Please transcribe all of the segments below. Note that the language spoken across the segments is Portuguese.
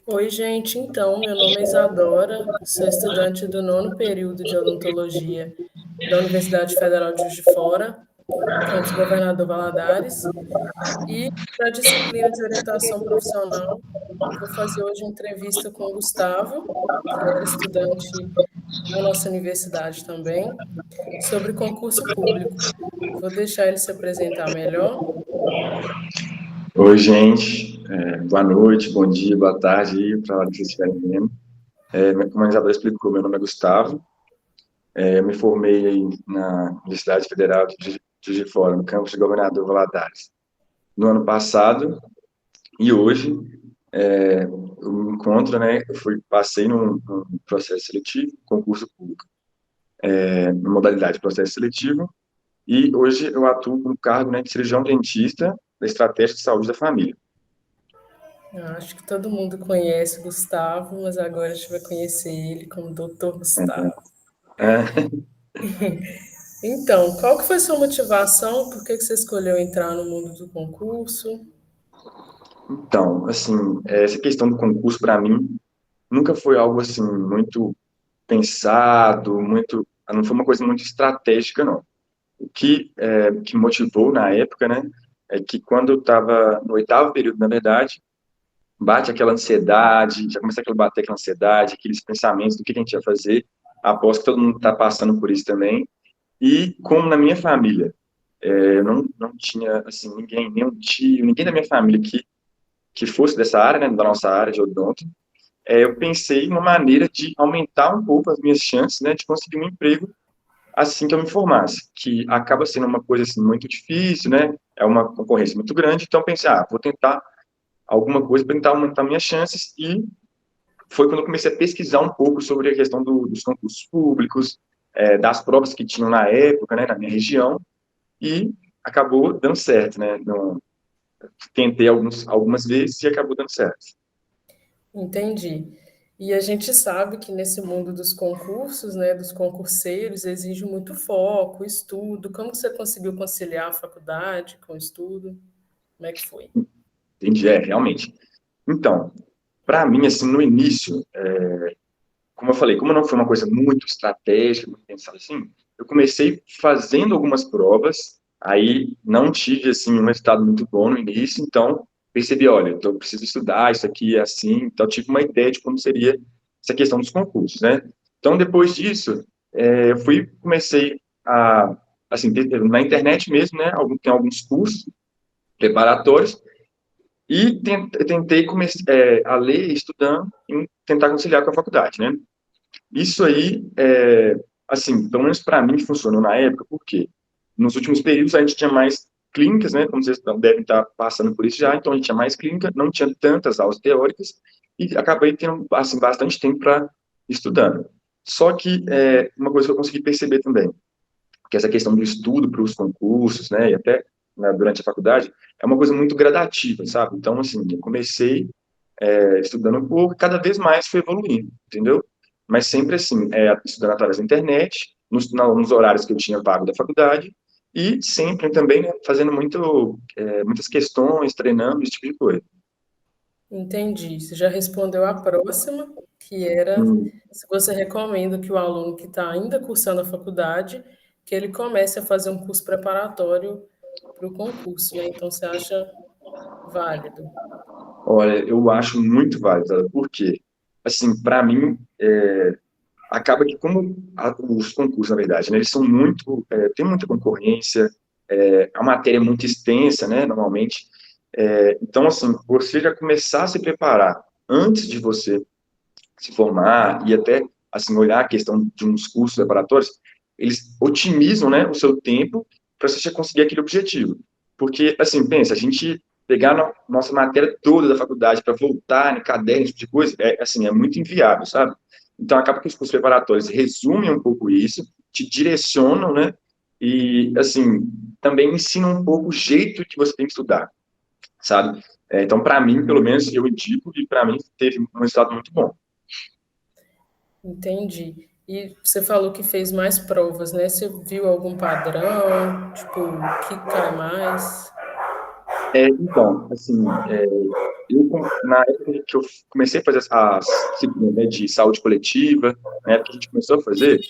Oi, gente. Então, meu nome é Isadora, sou estudante do nono período de odontologia da Universidade Federal de Juiz de Fora, campus Governador Valadares, e para a disciplina de orientação profissional, vou fazer hoje uma entrevista com o Gustavo, que era estudante da nossa universidade também, sobre concurso público. Vou deixar ele se apresentar melhor. Oi, gente. Boa noite, bom dia, boa tarde aí, para hora que vocês estiverem vendo. Como a Isabela explicou, meu nome é Gustavo. Eu me formei aí na Universidade Federal de Juiz de Fora, no campus de Governador Valadares, no ano passado. E hoje eu me encontro, né? Passei num processo seletivo, concurso público, na modalidade processo seletivo. E hoje eu atuo no cargo, né, de cirurgião dentista da estratégia de saúde da família. Eu acho que todo mundo conhece o Gustavo, mas agora a gente vai conhecer ele como Doutor Gustavo. É, Então, qual que foi sua motivação? Por que que você escolheu entrar no mundo do concurso? Então, assim, essa questão do concurso, para mim, nunca foi algo, assim, muito pensado, não foi uma coisa muito estratégica, não. O que motivou na época, né, é que quando eu estava no oitavo período, na verdade, bate aquela ansiedade, já começa a bater aquela ansiedade, aqueles pensamentos do que a gente ia fazer, após que todo mundo está passando por isso também. E como na minha família, eu não tinha, assim, ninguém, nenhum tio, ninguém da minha família que fosse dessa área, né, da nossa área de odonto, eu pensei em uma maneira de aumentar um pouco as minhas chances, né, de conseguir um emprego assim que eu me formasse, que acaba sendo uma coisa assim muito difícil, né? É uma concorrência muito grande, então eu pensei, vou tentar alguma coisa para tentar aumentar minhas chances e foi quando eu comecei a pesquisar um pouco sobre a questão dos concursos públicos, das provas que tinham na época, né, na minha região e acabou dando certo, né? Tentei algumas vezes e acabou dando certo. Entendi. E a gente sabe que nesse mundo dos concursos, né, dos concurseiros, exige muito foco, estudo. Como que você conseguiu conciliar a faculdade com o estudo? Como é que foi? Entendi, realmente. Então, para mim, assim, no início, como eu falei, como não foi uma coisa muito estratégica, muito pensada assim, eu comecei fazendo algumas provas, aí não tive, assim, um resultado muito bom no início, então percebi, olha, então eu preciso estudar, isso aqui é assim, então tive uma ideia de como seria essa questão dos concursos, né? Então, depois disso, comecei a, assim, na internet mesmo, né, tem alguns cursos preparatórios, e tentei a ler estudando e tentar conciliar com a faculdade, né? Isso aí, assim, pelo menos para mim funcionou na época, porque nos últimos períodos a gente tinha mais clínicas, né, como vocês devem estar passando por isso já, então a gente tinha mais clínica, não tinha tantas aulas teóricas, e acabei tendo, assim, bastante tempo para estudando. Só que uma coisa que eu consegui perceber também, que essa questão do estudo para os concursos, né, e até durante a faculdade, é uma coisa muito gradativa, sabe? Então, assim, eu comecei estudando um pouco, e cada vez mais fui evoluindo, entendeu? Mas sempre assim, estudando através da internet, nos horários que eu tinha vago da faculdade, e sempre também, né, fazendo muitas questões, treinando, esse tipo de coisa. Entendi. Você já respondeu a próxima, que era Hum, se você recomenda que o aluno que está ainda cursando a faculdade, que ele comece a fazer um curso preparatório para o concurso, né? Então, você acha válido? Olha, eu acho muito válido, sabe? Porque, assim, para mim, acaba que como os concursos, na verdade, né, eles são tem muita concorrência, a matéria é muito extensa, né, normalmente. Então, assim, você já começar a se preparar antes de você se formar e até, assim, olhar a questão de uns cursos preparatórios, eles otimizam, né, o seu tempo para você já conseguir aquele objetivo. Porque, assim, pensa, a gente pegar a nossa matéria toda da faculdade para voltar em caderno, esse tipo de coisa, assim, é muito inviável, sabe? Então, acaba que os cursos preparatórios resumem um pouco isso, te direcionam, né, e, assim, também ensinam um pouco o jeito que você tem que estudar, sabe? Então, para mim, pelo menos, eu indico e para mim teve um resultado muito bom. Entendi. E você falou que fez mais provas, né? Você viu algum padrão? Tipo, o que cai mais? Então, assim, na época que eu comecei a fazer as disciplinas, né, de saúde coletiva, na época que a gente começou a fazer,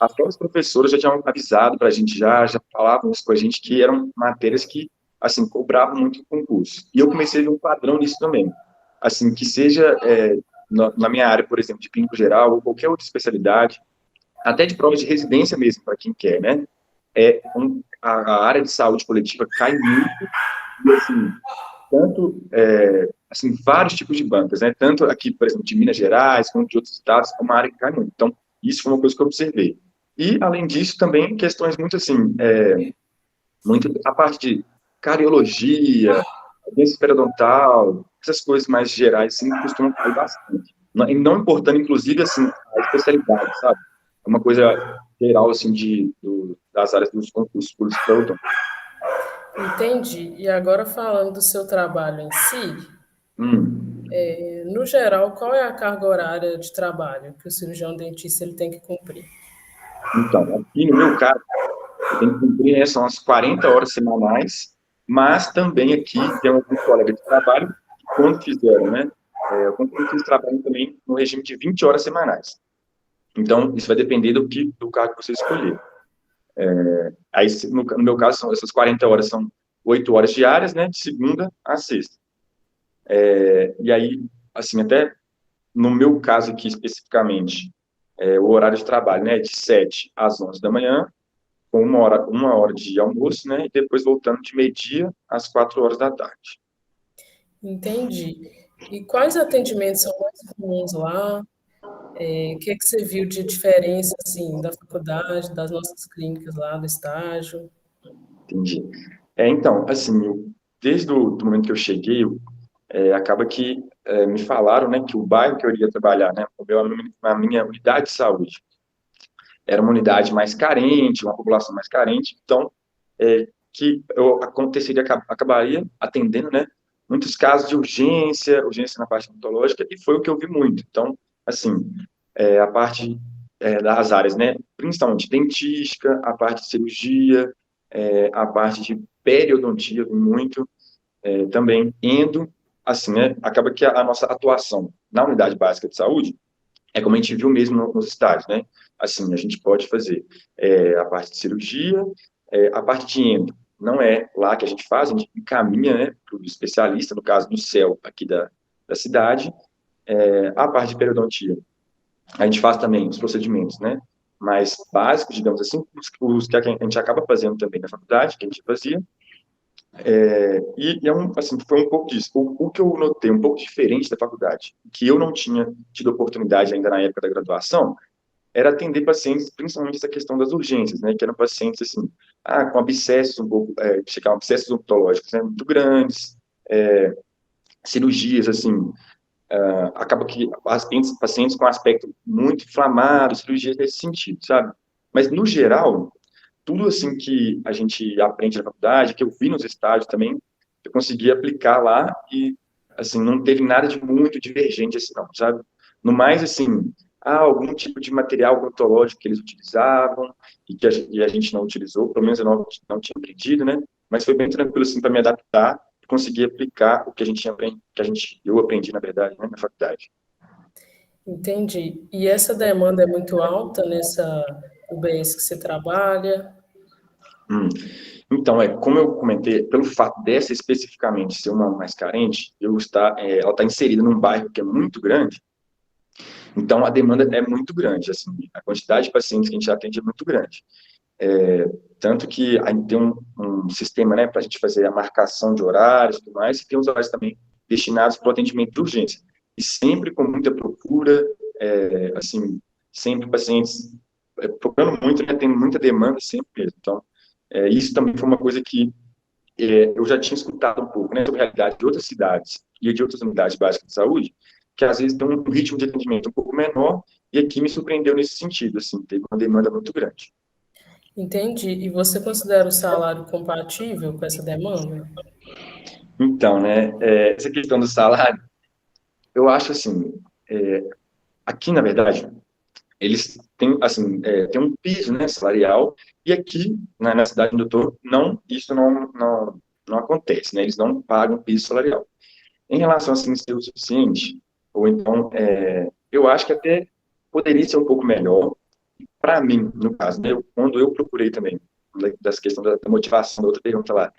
as próprias professoras já tinham avisado para a gente, já falavam isso com a gente, que eram matérias que, assim, cobravam muito o concurso. E eu comecei a ver um padrão nisso também. Assim, que seja na minha área, por exemplo, de clínico geral, ou qualquer outra especialidade, até de provas de residência mesmo, para quem quer, né? A área de saúde coletiva cai muito, e assim, tanto, assim, vários tipos de bancas, né? Tanto aqui, por exemplo, de Minas Gerais, como de outros estados, é uma área que cai muito. Então, isso foi uma coisa que eu observei. E, além disso, também questões muito, assim, muito a parte de cardiologia, doença periodontal, essas coisas mais gerais, assim, costumam cair bastante. E não importando, inclusive, assim, a especialidade, sabe? É uma coisa geral, assim, das áreas dos concursos públicos que eu. Entendi. E agora falando do seu trabalho em si, Hum. no geral, qual é a carga horária de trabalho que o cirurgião dentista ele tem que cumprir? Então, aqui no meu caso, eu tenho que cumprir, né, são as 40 horas semanais, mas também aqui tem alguns colegas de trabalho que, quando fizeram, né, eu concluí que eles trabalham também no regime de 20 horas semanais. Então, isso vai depender do cargo que você escolher. Aí, no meu caso, essas 40 horas são 8 horas diárias, né, de segunda a sexta. E aí, assim, até no meu caso aqui especificamente, o horário de trabalho, né, é de 7 às 11 da manhã, com uma hora de almoço, né, e depois voltando de meio-dia às 4 horas da tarde. Entendi. E quais atendimentos são mais comuns lá? O que é que você viu de diferença, assim, da faculdade, das nossas clínicas lá, do estágio? Entendi. Então, assim, desde o do momento que eu cheguei, acaba que me falaram, né, que o bairro que eu iria trabalhar, né, a minha unidade de saúde, era uma unidade mais carente, uma população mais carente, então, que eu acabaria atendendo, né, muitos casos de urgência na parte odontológica, e foi o que eu vi muito. Então, assim, a parte das áreas, né, principalmente dentística, a parte de cirurgia, a parte de periodontia, eu vi muito, também endo, assim, né, acaba que a nossa atuação na unidade básica de saúde é como a gente viu mesmo nos estádios, né? Assim, a gente pode fazer a parte de cirurgia, a parte de endo, não é lá que a gente faz, a gente encaminha, né, para o especialista, no caso do CEL aqui da cidade, a parte de periodontia. A gente faz também os procedimentos, né, mais básicos, digamos assim, os que a gente acaba fazendo também na faculdade, que a gente fazia, assim, foi um pouco disso. O que eu notei um pouco diferente da faculdade, que eu não tinha tido oportunidade ainda na época da graduação, era atender pacientes, principalmente essa questão das urgências, né, que eram pacientes, assim, com abscessos um pouco, chegavam abscessos odontológicos, né, muito grandes, cirurgias, assim, acaba que pacientes com aspecto muito inflamado, cirurgias nesse sentido, sabe? Mas, no geral, tudo, assim, que a gente aprende na faculdade, que eu vi nos estágios também, eu consegui aplicar lá e, assim, não teve nada de muito divergente, assim, não, sabe? No mais, assim, algum tipo de material odontológico que eles utilizavam e a gente não utilizou, pelo menos eu não tinha aprendido, né? Mas foi bem tranquilo, assim, para me adaptar e conseguir aplicar o que a gente tinha aprendido, eu aprendi, na verdade, né, na faculdade. Entendi. E essa demanda é muito alta nessa UBS que você trabalha? Hum. Então, como eu comentei, pelo fato dessa especificamente ser uma mais carente, ela está inserida num bairro que é muito grande, então a demanda é muito grande, assim, a quantidade de pacientes que a gente atende é muito grande. Tanto que a gente tem um sistema, né, para a gente fazer a marcação de horários e tudo mais, e tem os horários também destinados para o atendimento de urgência. E sempre com muita procura, assim, sempre pacientes procurando muito, né, tem muita demanda sempre mesmo. Então, isso também foi uma coisa que eu já tinha escutado um pouco, né, sobre a realidade de outras cidades e de outras unidades básicas de saúde, que às vezes tem um ritmo de atendimento um pouco menor, e aqui me surpreendeu nesse sentido, assim, teve uma demanda muito grande. Entendi. E você considera o salário compatível com essa demanda? Então, né, essa questão do salário, eu acho assim, aqui, na verdade, eles têm, assim, tem um piso, né, salarial, e aqui, na cidade onde eu estou, isso não acontece, né? Eles não pagam piso salarial. Em relação a assim, ser o suficiente, ou então, eu acho que até poderia ser um pouco melhor, para mim, no caso, né, quando eu procurei também, dessa questão da motivação, da outra pergunta lá,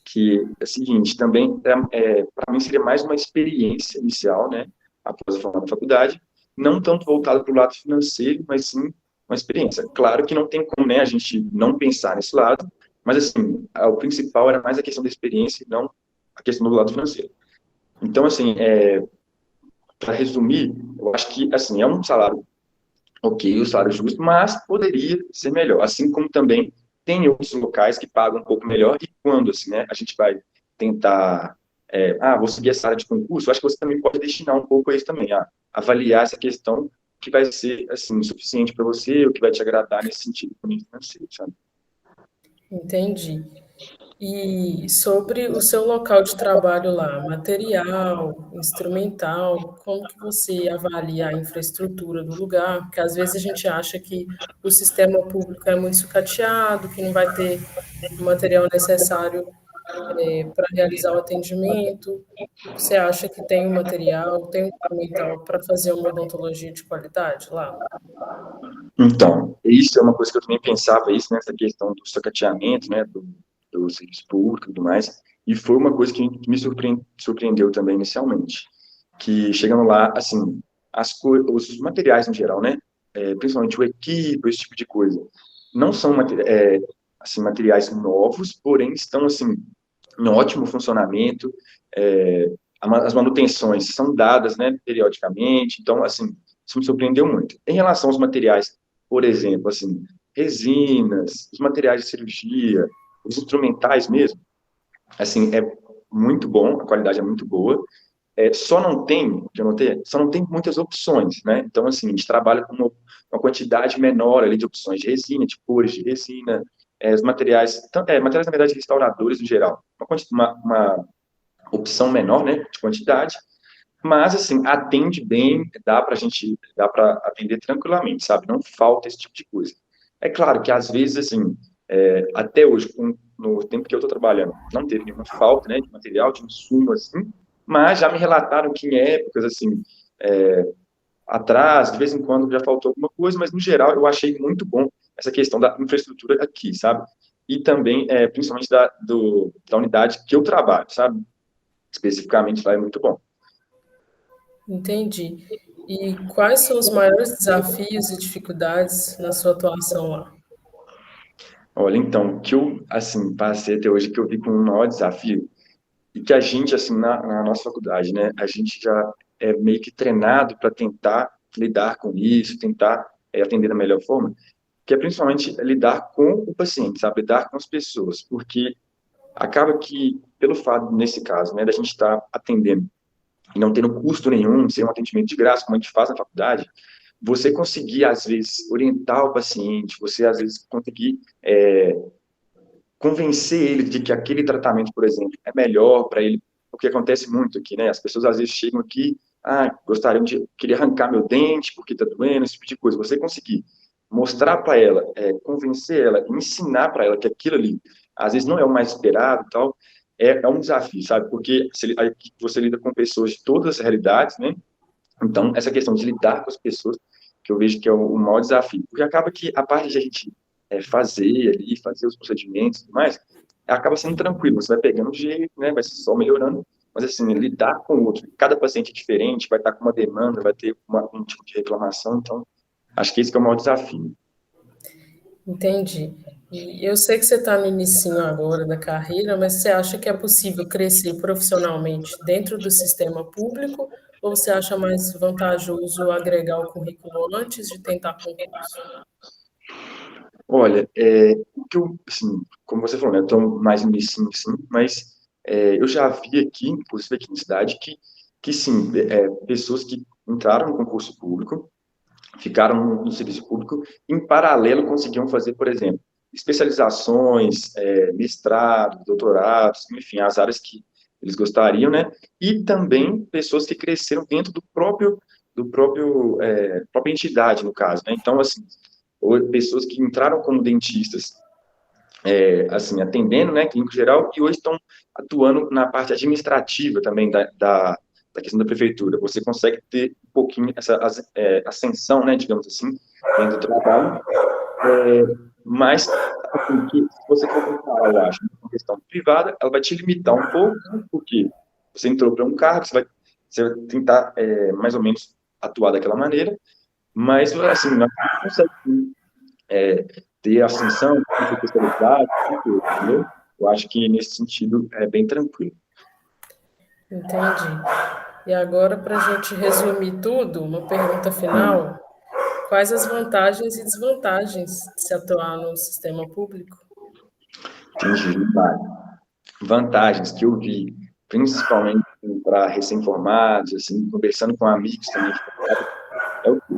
que é o seguinte, também, para mim seria mais uma experiência inicial, né, após a formação da faculdade, não tanto voltada para o lado financeiro, mas sim uma experiência. Claro que não tem como, né, a gente não pensar nesse lado, mas, assim, o principal era mais a questão da experiência e não a questão do lado financeiro. Então, assim, para resumir, eu acho que, assim, é um salário ok, o salário justo, mas poderia ser melhor. Assim como também tem outros locais que pagam um pouco melhor, e quando, assim, né, a gente vai tentar, vou seguir essa área de concurso, acho que você também pode destinar um pouco a isso também, a avaliar essa questão que vai ser, assim, suficiente para você, o que vai te agradar nesse sentido financeiro, sabe? Entendi. E sobre o seu local de trabalho lá, material, instrumental, como que você avalia a infraestrutura do lugar? Porque às vezes a gente acha que o sistema público é muito sucateado, que não vai ter o material necessário para realizar o atendimento. Você acha que tem o material, tem o instrumental para fazer uma odontologia de qualidade lá? Então, isso é uma coisa que eu também pensava, isso nessa questão do sacateamento, né, do serviço público e tudo mais, e foi uma coisa que me surpreendeu também inicialmente, que chegando lá, assim, os materiais em geral, né, principalmente o equipo, esse tipo de coisa, não são assim, materiais novos, porém estão, assim, em ótimo funcionamento, é, as manutenções são dadas, né, periodicamente, então, assim, isso me surpreendeu muito. Em relação aos materiais, por exemplo, assim, resinas, os materiais de cirurgia, os instrumentais mesmo, assim, é muito bom, a qualidade é muito boa, só não tem, que eu notei, só não tem muitas opções, né? Então, assim, a gente trabalha com uma quantidade menor ali de opções de resina, de cores de resina, os materiais, materiais, na verdade, restauradores em geral. Uma opção menor, né, de quantidade, mas, assim, atende bem, dá para atender tranquilamente, sabe? Não falta esse tipo de coisa. É claro que, às vezes, assim, até hoje, no tempo que eu estou trabalhando, não teve nenhuma falta, né, de material, de insumo, assim, mas já me relataram que em épocas, assim, é, atrás, de vez em quando já faltou alguma coisa, mas, no geral, eu achei muito bom essa questão da infraestrutura aqui, sabe? E também, principalmente da unidade que eu trabalho, sabe? Especificamente lá é muito bom. Entendi. E quais são os maiores desafios e dificuldades na sua atuação lá? Olha, então, o que eu, assim, passei até hoje, que eu vi como um maior desafio, e que a gente, assim, na nossa faculdade, né, a gente já é meio que treinado para tentar lidar com isso, tentar atender da melhor forma, que é principalmente lidar com o paciente, sabe, lidar com as pessoas, porque acaba que, pelo fato, nesse caso, né, da gente estar atendendo e não tendo custo nenhum, ser um atendimento de graça, como a gente faz na faculdade, você conseguir, às vezes, orientar o paciente, você, às vezes, conseguir convencer ele de que aquele tratamento, por exemplo, é melhor para ele, o que acontece muito aqui, né? As pessoas às vezes chegam aqui, gostariam de, queria arrancar meu dente porque tá doendo, esse tipo de coisa. Você conseguir mostrar para ela, convencer ela, ensinar para ela que aquilo ali, às vezes não é o mais esperado e tal, é um desafio, sabe? Porque você lida com pessoas de todas as realidades, né? Então, essa questão de lidar com as pessoas, que eu vejo que é o maior desafio. Porque acaba que a parte de a gente fazer ali, fazer os procedimentos e tudo mais, acaba sendo tranquilo. Você vai pegando o jeito, né? Vai só melhorando. Mas, assim, lidar com o outro. Cada paciente é diferente, vai estar com uma demanda, vai ter um tipo de reclamação. Então, acho que esse que é o maior desafio. Entendi. E eu sei que você está no inicinho agora da carreira, mas você acha que é possível crescer profissionalmente dentro do sistema público ou você acha mais vantajoso agregar o currículo antes de tentar concurso? Olha, o que eu, assim, como você falou, né, eu estou mais no início, sim, mas eu já vi aqui, inclusive aqui na cidade, que sim, pessoas que entraram no concurso público, ficaram no serviço público, em paralelo conseguiam fazer, por exemplo, especializações, mestrados, doutorados, enfim, as áreas que eles gostariam, né? E também pessoas que cresceram dentro própria entidade, no caso, né? Então, assim, ou pessoas que entraram como dentistas assim, atendendo, né, clínico geral, e hoje estão atuando na parte administrativa também da questão da prefeitura. Você consegue ter um pouquinho essa ascensão, né, digamos assim, dentro do trabalho, mas, assim, que se você for comparar, eu acho, com questão privada, ela vai te limitar um pouco, né, porque você entrou para um cargo, você vai tentar, mais ou menos, atuar daquela maneira, mas, assim, nós conseguimos ter ascensão, ter especialidade, entendeu? Eu acho que, nesse sentido, é bem tranquilo. Entendi. E agora, para a gente resumir tudo, uma pergunta Hum, final: quais as vantagens e desvantagens de se atuar no sistema público? entendi. Vantagens que eu vi, principalmente para recém-formados, assim, conversando com amigos também, é o quê?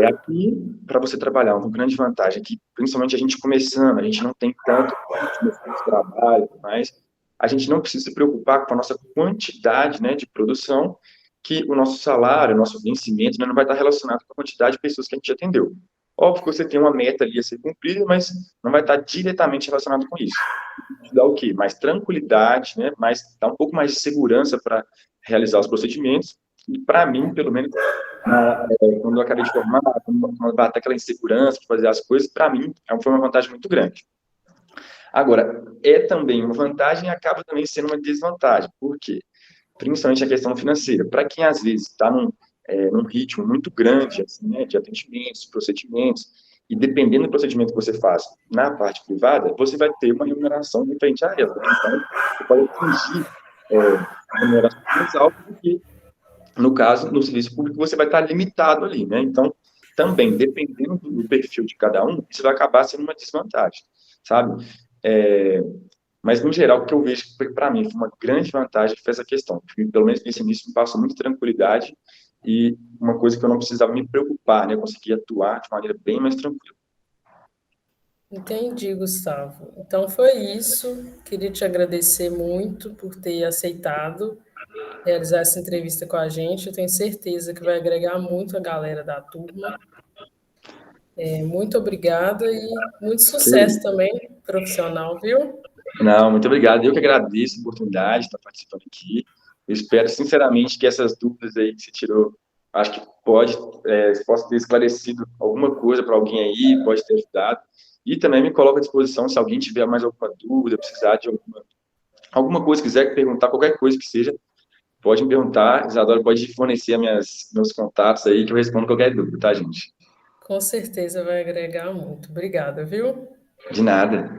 Aqui, para você trabalhar, uma grande vantagem é que, principalmente a gente começando, a gente não tem tanto ritmo assim, de trabalho, mas a gente não precisa se preocupar com a nossa quantidade, né, de produção, que o nosso salário, o nosso vencimento, né, não vai estar relacionado com a quantidade de pessoas que a gente atendeu. Óbvio que você tem uma meta ali a ser cumprida, mas não vai estar diretamente relacionado com isso. Te dá o quê? Mais tranquilidade, né, dá um pouco mais de segurança para realizar os procedimentos, e para mim, pelo menos, quando eu acabei de formar, quando bateu aquela insegurança de fazer as coisas, para mim, foi uma vantagem muito grande. Agora, é também uma vantagem e acaba também sendo uma desvantagem. Por quê? Principalmente a questão financeira. Para quem, às vezes, está num ritmo muito grande assim, né, de atendimentos, procedimentos, e dependendo do procedimento que você faz na parte privada, você vai ter uma remuneração diferente a ela. Né? Então, você pode atingir uma remuneração mais alta do que no caso, no serviço público, você vai estar limitado ali, né? Então, também, dependendo do perfil de cada um, isso vai acabar sendo uma desvantagem, sabe? É, mas, no geral, o que eu vejo que, para mim, foi uma grande vantagem foi essa questão. Pelo menos nesse início, me passou muita tranquilidade e uma coisa que eu não precisava me preocupar, né? Eu conseguia atuar de maneira bem mais tranquila. Entendi, Gustavo. Então foi isso. Queria te agradecer muito por ter aceitado realizar essa entrevista com a gente. Eu tenho certeza que vai agregar muito a galera da turma. Muito obrigada e muito Que sucesso isso. também profissional, viu? Não, muito obrigado. Eu que agradeço a oportunidade de estar participando aqui. Eu espero, sinceramente, que essas dúvidas aí que você tirou, acho que possa ter esclarecido alguma coisa para alguém aí, pode ter ajudado. E também me coloco à disposição se alguém tiver mais alguma dúvida, precisar de alguma coisa, quiser perguntar, qualquer coisa que seja, pode me perguntar. Isadora pode fornecer meus contatos aí que eu respondo qualquer dúvida, tá, gente? Com certeza vai agregar muito. Obrigada, viu? De nada.